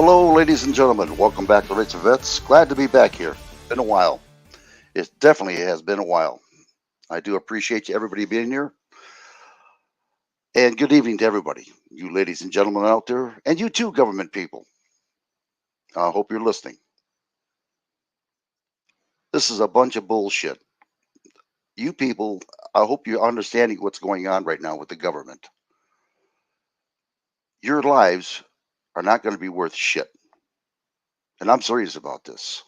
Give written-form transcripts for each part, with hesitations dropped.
Hello, ladies and gentlemen. Welcome back to Rates of Vets. Glad to be back here. Been a while. It definitely has been a while. I do appreciate you, everybody being here. And good evening to everybody, you ladies and gentlemen out there, and you too, government people. I hope you're listening. This is a bunch of bullshit. You people, I hope you're understanding what's going on right now with the government. Your lives are not going to be worth shit. And I'm serious about this.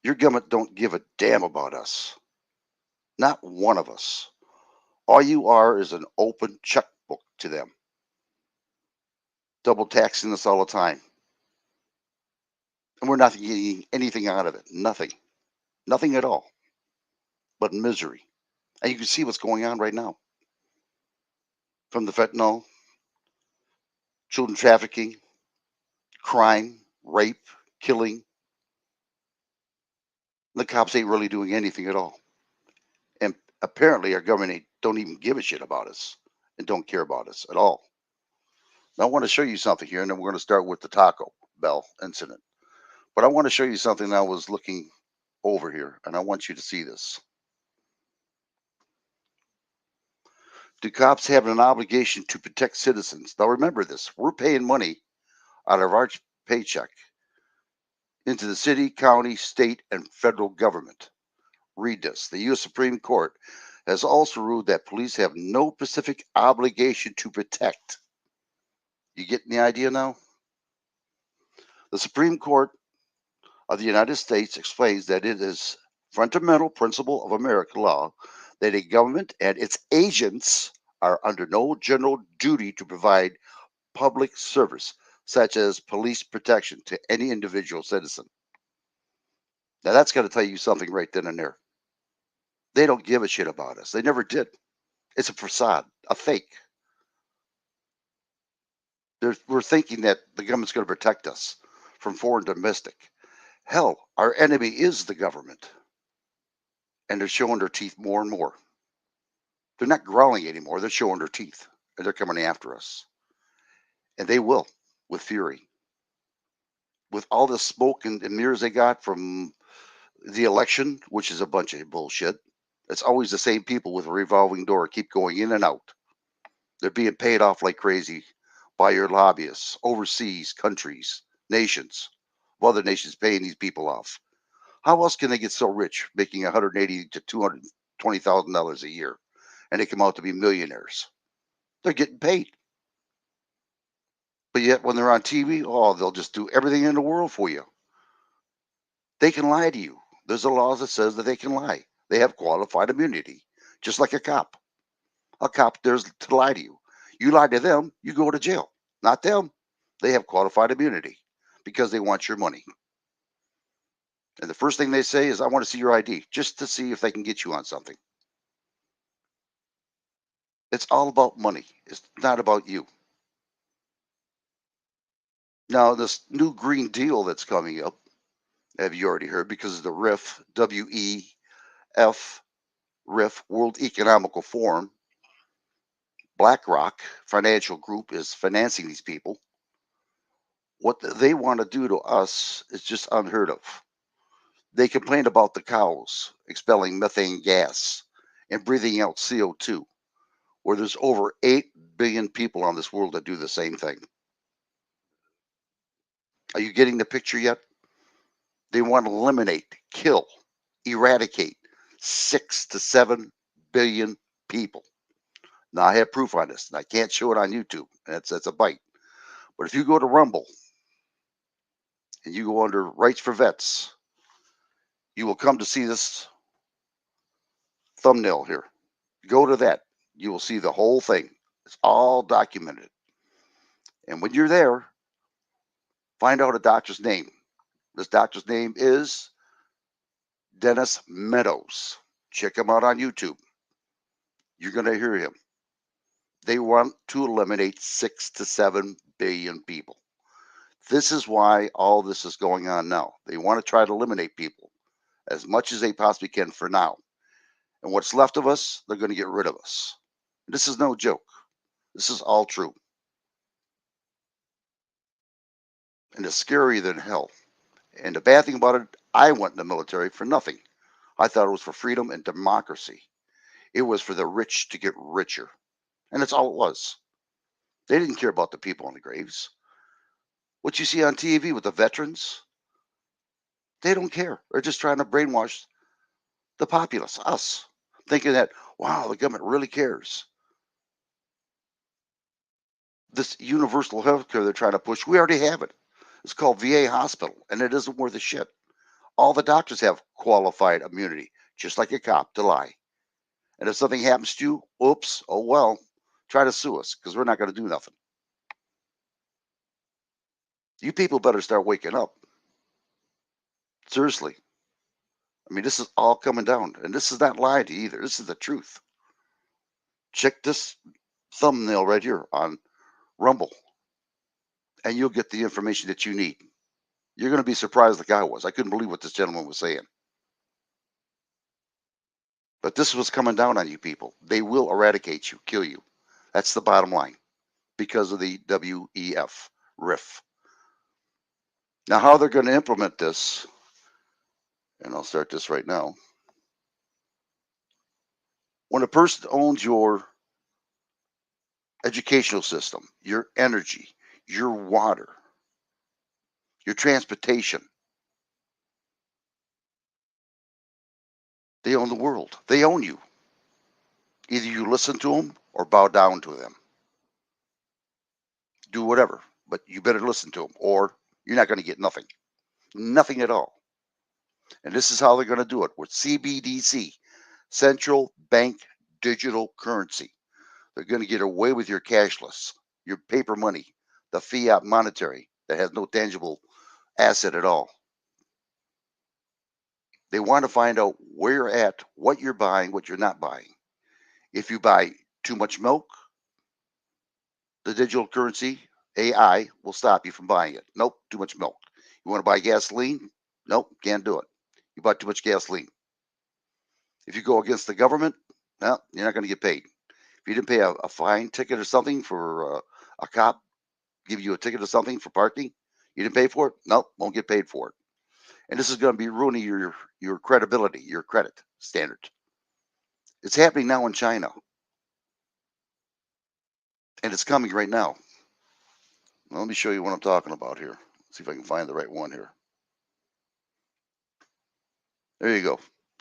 Your government don't give a damn about us. Not one of us. All you are is an open checkbook to them, double taxing us all the time. And we're not getting anything out of it. Nothing. Nothing at all. But misery. And you can see what's going on right now. From the fentanyl, children trafficking, crime, rape, killing. The cops ain't really doing anything at all. And apparently our government don't even give a shit about us and don't care about us at all. Now I want to show you something here, and then we're going to start with the Taco Bell incident. But I want to show you something I was looking over here, and I want you to see this. Do cops have an obligation to protect citizens? Now remember this, we're paying money out of our paycheck into the city, county, state, and federal government. Read this. The U.S. Supreme Court has also ruled that police have no specific obligation to protect. You getting the idea now? The Supreme Court of the United States explains that it is fundamental principle of American law that a government and its agents are under no general duty to provide public service, such as police protection to any individual citizen. Now that's got to tell you something right then and there. They don't give a shit about us. They never did. It's a facade, a fake. We're thinking that the government's going to protect us from foreign domestic. Hell, our enemy is the government. And they're showing their teeth more and more. They're not growling anymore. They're showing their teeth. And they're coming after us. And they will, with fury. With all the smoke and mirrors they got from the election, which is a bunch of bullshit. It's always the same people with a revolving door keep going in and out. They're being paid off like crazy by your lobbyists, overseas countries, nations, of other nations paying these people off. How else can they get so rich, making $180,000 to $220,000 a year, and they come out to be millionaires? They're getting paid. But yet, when they're on TV, oh, they'll just do everything in the world for you. They can lie to you. There's a law that says that they can lie. They have qualified immunity, just like a cop. A cop dares to lie to you. You lie to them, you go to jail. Not them. They have qualified immunity because they want your money. And the first thing they say is, I want to see your ID, just to see if they can get you on something. It's all about money. It's not about you. Now, this new Green Deal that's coming up, have you already heard? Because of the RIF, WEF, RIF, World Economical Forum, BlackRock Financial Group is financing these people. What they want to do to us is just unheard of. They complain about the cows expelling methane gas and breathing out CO2, where there's over 8 billion people on this world that do the same thing. Are you getting the picture yet? They want to eliminate, kill, eradicate 6 to 7 billion people. Now, I have proof on this, and I can't show it on YouTube. That's a bite. But if you go to Rumble and you go under Rights for Vets, you will come to see this thumbnail here. Go to that. You will see the whole thing. It's all documented. And when you're there, find out a doctor's name. This doctor's name is Dennis Meadows. Check him out on YouTube. You're going to hear him. They want to eliminate 6 to 7 billion people. This is why all this is going on now. They want to try to eliminate people as much as they possibly can for now. And what's left of us, they're going to get rid of us. This is no joke. This is all true. and it's scarier than hell. And the bad thing about it, I went in the military for nothing. I thought it was for freedom and democracy. It was for the rich to get richer. And that's all it was. They didn't care about the people in the graves. What you see on TV with the veterans, they don't care. They're just trying to brainwash the populace, us, thinking that, wow, the government really cares. This universal health care they're trying to push, we already have it. It's called VA hospital, and it isn't worth a shit. All the doctors have qualified immunity, just like a cop, to lie. And if something happens to you, oops, oh well, try to sue us because we're not going to do nothing. You people better start waking up. Seriously. I mean, this is all coming down, and this is not lying to you either. This is the truth. Check this thumbnail right here on Rumble, and you'll get the information that you need. You're going to be surprised like I was. I couldn't believe what this gentleman was saying. But this was coming down on you people. They will eradicate you, kill you. That's the bottom line because of the WEF, RIF. Now, how they're going to implement this, and I'll start this right now. When a person owns your educational system, your energy, your water, your transportation, they own the world. They own you. Either you listen to them or bow down to them. Do whatever, but you better listen to them or you're not going to get nothing. Nothing at all. And this is how they're going to do it with C.B.D.C, central bank digital currency. They're going to get away with your cashless, your paper money, the fiat monetary that has no tangible asset at all. They want to find out where you're at, what you're buying, what you're not buying. If you buy too much milk, the digital currency, AI, will stop you from buying it. Nope, too much milk. You want to buy gasoline? Nope, can't do it. You bought too much gasoline. If you go against the government, no, you're not going to get paid. If you didn't pay a fine ticket or something for a cop give you a ticket or something for parking, you didn't pay for it? Nope, won't get paid for it. And this is going to be ruining your credibility, your credit standard. It's happening now in China, and it's coming right now. Now, let me show you what I'm talking about here. See if I can find the right one here. There you go.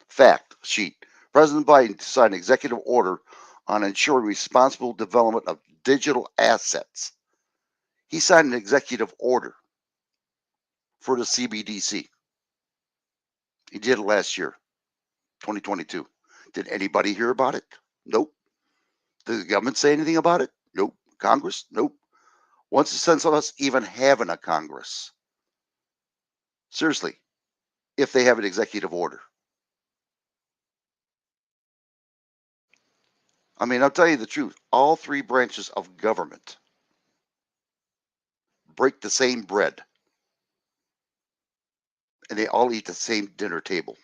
Fact sheet. President Biden signed an executive order on ensuring responsible development of digital assets. He signed an executive order for the C.B.D.C. He did it last year, 2022. Did anybody hear about it? Nope. Did the government say anything about it? Nope. Congress? Nope. What's the sense of us even having a Congress? Seriously, if they have an executive order. I mean, I'll tell you the truth. All three branches of government break the same bread and they all eat the same dinner table.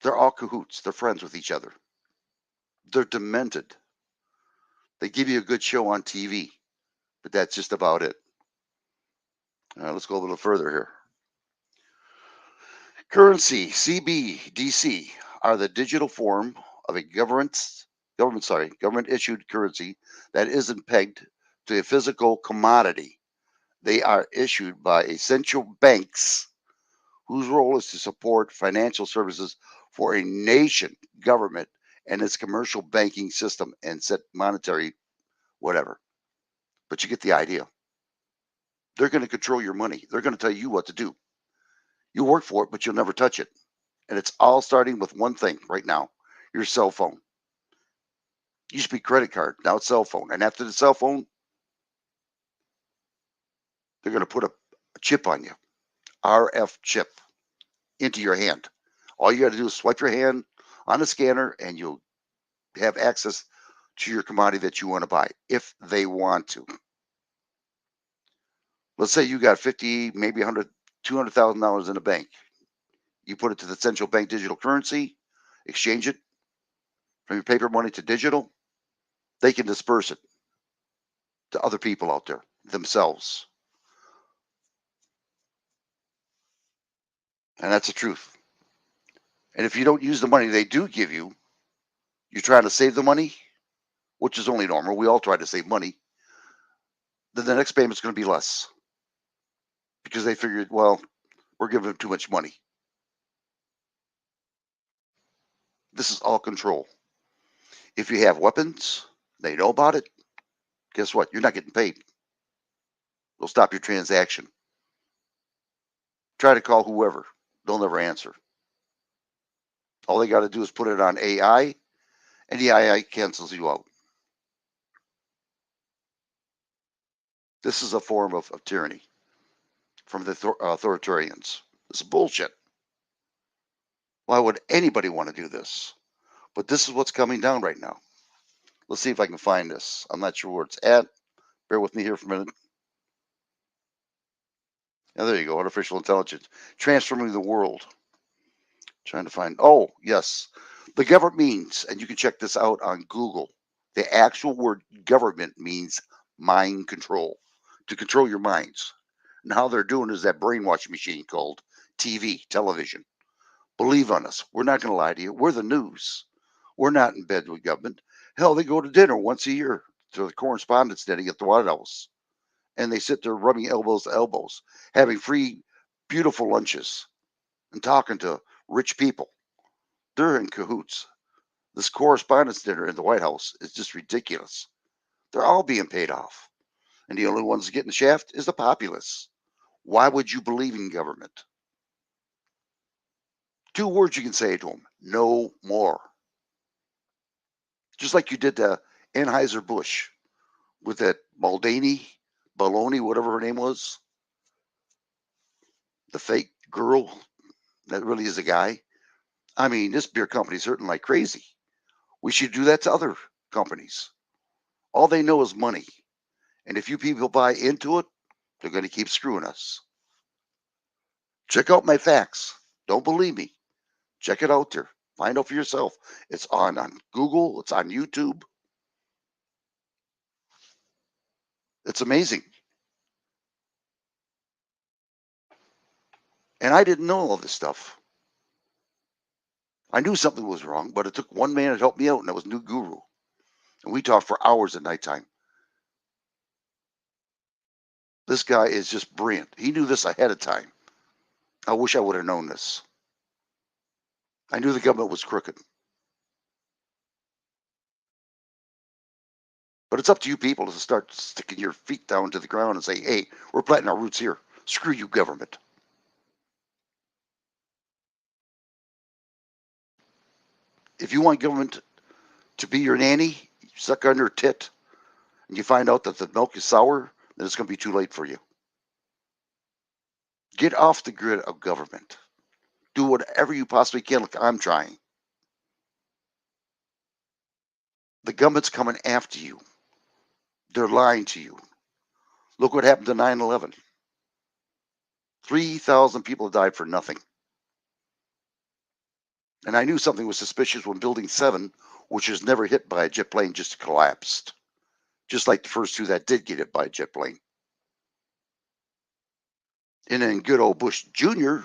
They're all cahoots. They're friends with each other. They're demented. They give you a good show on TV, but that's just about it. Let's go a little further here. Currency, C.B.D.C, are the digital form of a government issued currency that isn't pegged to a physical commodity. They are issued by central banks whose role is to support financial services for a nation government and its commercial banking system and set monetary whatever. But you get the idea. They're going to control your money. They're going to tell you what to do. You work for it, but you'll never touch it. And it's all starting with one thing right now, your cell phone. Used to be credit card, now it's cell phone. And after the cell phone, they're going to put a chip on you, RF chip, into your hand. All you got to do is swipe your hand on the scanner and you'll have access to your commodity that you want to buy if they want to. Let's say you got 50, maybe 100, $200,000 in the bank. You put it to the central bank digital currency, exchange it from your paper money to digital. They can disperse it to other people out there themselves. And that's the truth. And if you don't use the money they do give you, you're trying to save the money, which is only normal. We all try to save money. Then the next payment's going to be less because they figured, well, we're giving them too much money. This is all control. If you have weapons, they know about it. Guess what? You're not getting paid. They'll stop your transaction. Try to call whoever. They'll never answer. All they got to do is put it on AI, and the AI cancels you out. This is a form of tyranny from the authoritarians. This is bullshit. Why would anybody want to do this? But this is what's coming down right now. Let's see if I can find this. I'm not sure where it's at. Bear with me here for a minute. Yeah, there you go. Artificial intelligence transforming the world. Trying to find. Oh, yes. The government means, and you can check this out on Google. The actual word government means mind control, to control your minds. And how they're doing is that brainwashing machine called TV, television. Believe on us. We're not going to lie to you. We're the news. We're not in bed with government. Hell, they go to dinner once a year to the correspondence dinner at the White House. And they sit there rubbing elbows to elbows, having free, beautiful lunches and talking to rich people. They're in cahoots. This correspondence dinner in the White House is just ridiculous. They're all being paid off. And the only ones getting the shaft is the populace. Why would you believe in government? Two words you can say to them: no more. Just like you did to Anheuser-Busch with that Muldaney, Baloney, whatever her name was, the fake girl that really is a guy. I mean, this beer company's hurting like crazy. We should do that to other companies. All they know is money. And if you people buy into it, they're going to keep screwing us. Check out my facts. Don't believe me. Check it out there. Find out for yourself. It's on Google. It's on YouTube. It's amazing. And I didn't know all this stuff. I knew something was wrong, but it took one man to help me out, and that was New Guru. And we talked for hours at nighttime. This guy is just brilliant. He knew this ahead of time. I wish I would have known this. I knew the government was crooked. But it's up to you people to start sticking your feet down to the ground and say, hey, we're planting our roots here. Screw you, government. If you want government to be your nanny, you suck on her tit, and you find out that the milk is sour, then it's going to be too late for you. Get off the grid of government. Do whatever you possibly can. Look, I'm trying. The government's coming after you. They're lying to you. Look what happened to 9/11. 3,000 people died for nothing. And I knew something was suspicious when Building 7, which was never hit by a jet plane, just collapsed. Just like the first two that did get hit by a jet plane. And then good old Bush Jr.,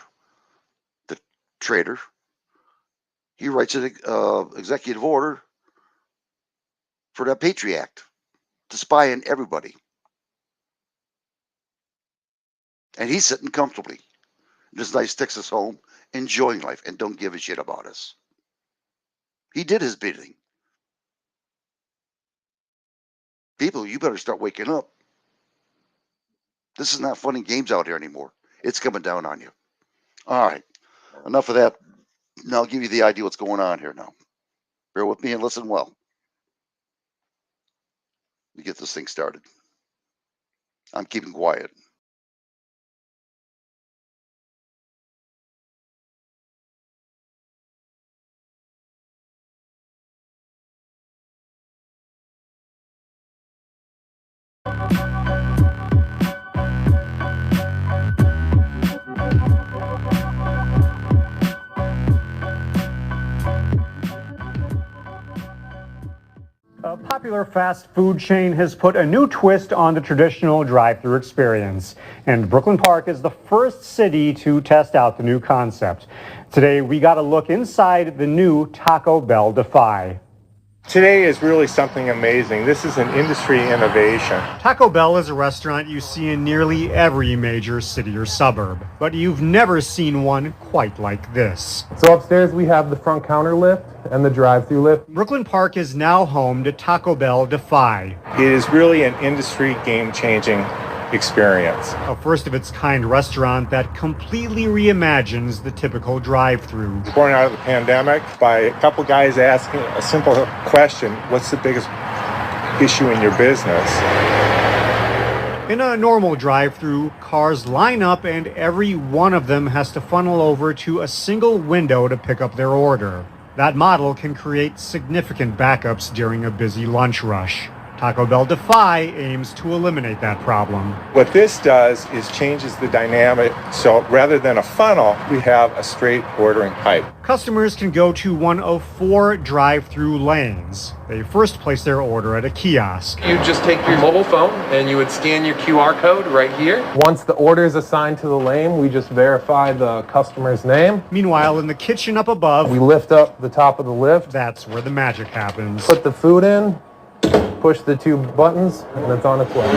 the traitor, he writes an executive order for that Patriot Act to spy on everybody. And he's sitting comfortably in this nice Texas home, enjoying life, and don't give a shit about us. He did his bidding. People, you better start waking up. This is not fun and games out here anymore. It's coming down on you. All right, enough of that. Now I'll give you the idea what's going on here now. Bear with me and listen well. Let me get this thing started. I'm keeping quiet. popular fast food chain has put a new twist on the traditional drive-through experience, and Brooklyn Park is the first city to test out the new concept. Today, we got a look inside the new Taco Bell Defy. Today is really something amazing. This is an industry innovation. Taco Bell is a restaurant you see in nearly every major city or suburb, but you've never seen one quite like this. So upstairs we have the front counter lift and the drive-through lift. Brooklyn Park is now home to Taco Bell Defy. It is really an industry game-changing experience. A first-of-its-kind restaurant that completely reimagines the typical drive-through. Born out of the pandemic by a couple guys asking a simple question: what's the biggest issue in your business? In a normal drive-through, cars line up and every one of them has to funnel over to a single window to pick up their order. That model can create significant backups during a busy lunch rush. Taco Bell Defy aims to eliminate that problem. What this does is changes the dynamic. So rather than a funnel, we have a straight ordering pipe. Customers can go to one of 4 drive-through lanes. They first place their order at a kiosk. You just take your mobile phone and you would scan your QR code right here. Once the order is assigned to the lane, we just verify the customer's name. Meanwhile, in the kitchen up above, We lift up the top of the lift, that's where the magic happens. put the food in, push the 2 buttons, and it's on its way.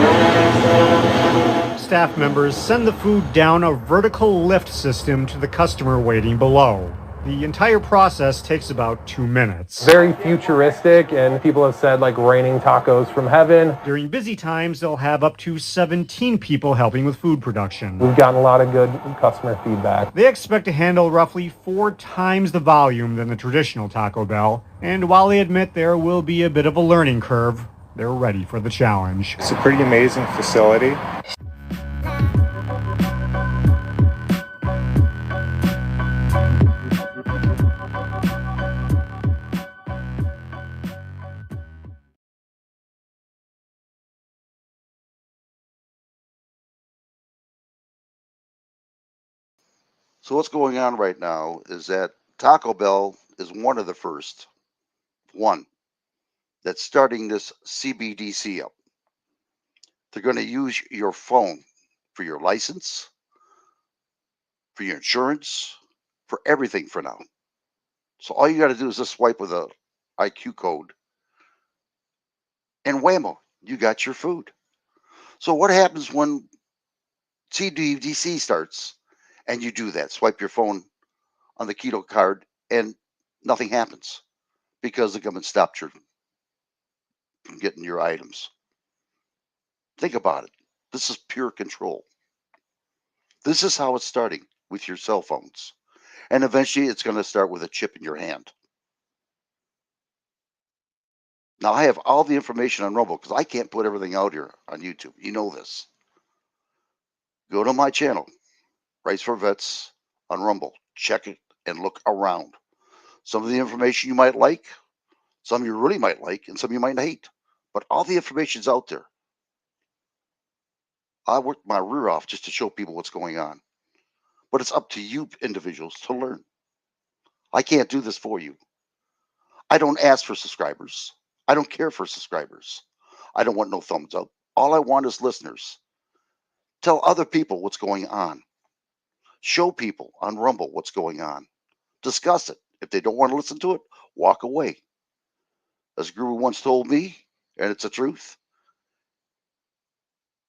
Staff members send the food down a vertical lift system to the customer waiting below. The entire process takes about 2 minutes. Very futuristic, and people have said like raining tacos from heaven. During busy times, they'll have up to 17 people helping with food production. We've gotten a lot of good customer feedback. They expect to handle roughly 4 times the volume than the traditional Taco Bell, and while they admit there will be a bit of a learning curve, they're ready for the challenge. It's a pretty amazing facility. So what's going on right now is that Taco Bell is one of the first, one, that's starting this C.B.D.C up. They're going to use your phone for your license, for your insurance, for everything for now. So all you got to do is just swipe with a IQ code, and whammo, you got your food. So what happens when C.B.D.C starts and you do that? Swipe your phone on the keto card and nothing happens because the government stopped you from getting your items. Think about it. This is pure control. This is how it's starting with your cell phones. And eventually it's going to start with a chip in your hand. Now I have all the information on Rumble because I can't put everything out here on YouTube. You know this. Go to my channel, Rights for Vets on Rumble. Check it and look around. Some of the information you might like, some you really might like, and some you might hate. But all the information's out there. I worked my rear off just to show people what's going on. But it's up to you individuals to learn. I can't do this for you. I don't ask for subscribers. I don't care for subscribers. I don't want no thumbs up. All I want is listeners. Tell other people what's going on. Show people on Rumble what's going on. Discuss it. If they don't want to listen to it, walk away. As Guru once told me, and it's the truth,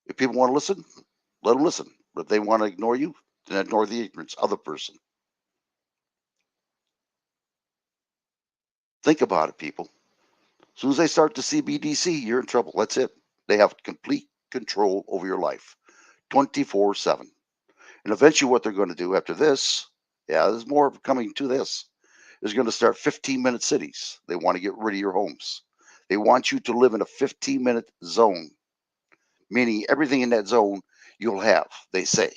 if people want to listen, let them listen. But if they want to ignore you, then ignore the ignorance other person. Think about it, people. As soon as they start the C.B.D.C, you're in trouble. That's it. They have complete control over your life, 24/7. And eventually what they're going to do after this, there's more coming to this, is going to start 15-minute cities. They want to get rid of your homes. They want you to live in a 15-minute zone, meaning everything in that zone you'll have, they say.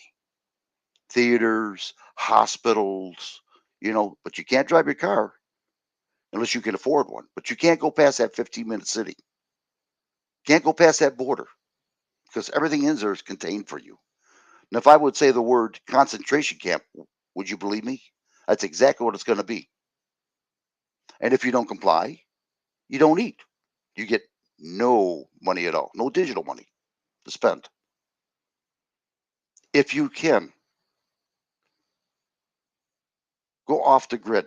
Theaters, hospitals, but you can't drive your car unless you can afford one. But you can't go past that 15-minute city. Can't go past that border because everything in there is contained for you. And if I would say the word concentration camp, would you believe me? That's exactly what it's going to be. And if you don't comply, you don't eat. You get No money at all. No digital money to spend. If you can, go off the grid.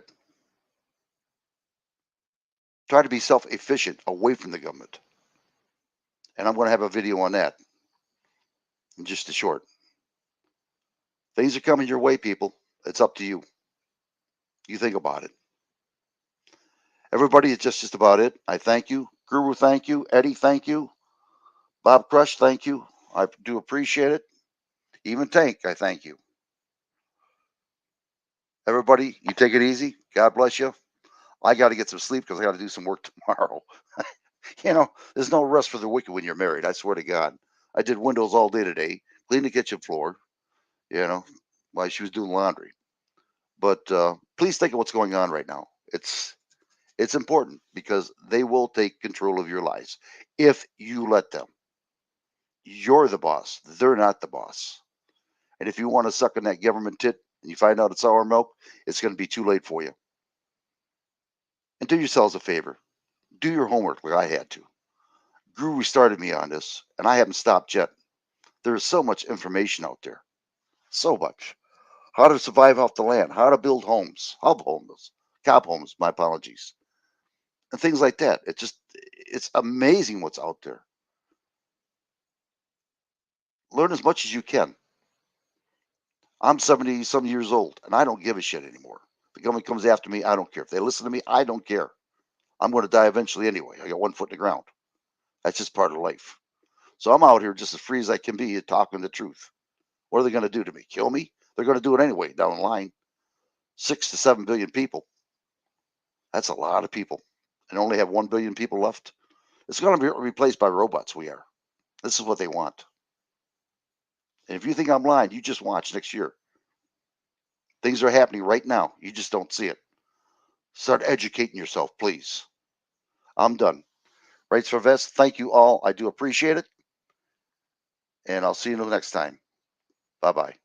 Try to be self-efficient away from the government. And I'm going to have a video on that in just a short. Things are coming your way, people. It's up to you. You think about it. Everybody, it's just about it. I thank you. Guru, thank you. Eddie, thank you. Bob Crush, thank you. I do appreciate it. Even Tank, I thank you. Everybody, you take it easy. God bless you. I got to get some sleep because I got to do some work tomorrow. There's no rest for the wicked when you're married. I swear to God. I did windows all day today, cleaned the kitchen floor, while she was doing laundry. But please think of what's going on right now. It's important because they will take control of your lives if you let them. You're the boss. They're not the boss. And if you want to suck on that government tit and you find out it's sour milk, it's going to be too late for you. And do yourselves a favor. Do your homework like I had to. Guru started me on this, and I haven't stopped yet. There is so much information out there. So much. How to survive off the land, how to build homes, hub homes, cop homes, my apologies. And things like that. It's amazing what's out there. Learn as much as you can. I'm 70 some years old and I don't give a shit anymore. The government comes after me, I don't care. If they listen to me, I don't care. I'm going to die eventually anyway. I got 1 foot in the ground. That's just part of life. So I'm out here just as free as I can be talking the truth. What are they going to do to me? Kill me? They're going to do it anyway down the line. 6 to 7 billion people. That's a lot of people. And only have 1 billion people left. It's going to be replaced by robots. We are. This is what they want. And if you think I'm lying, you just watch next year. Things are happening right now. You just don't see it. Start educating yourself, please. I'm done. Rights for Vets, thank you all. I do appreciate it. And I'll see you next time. Bye-bye.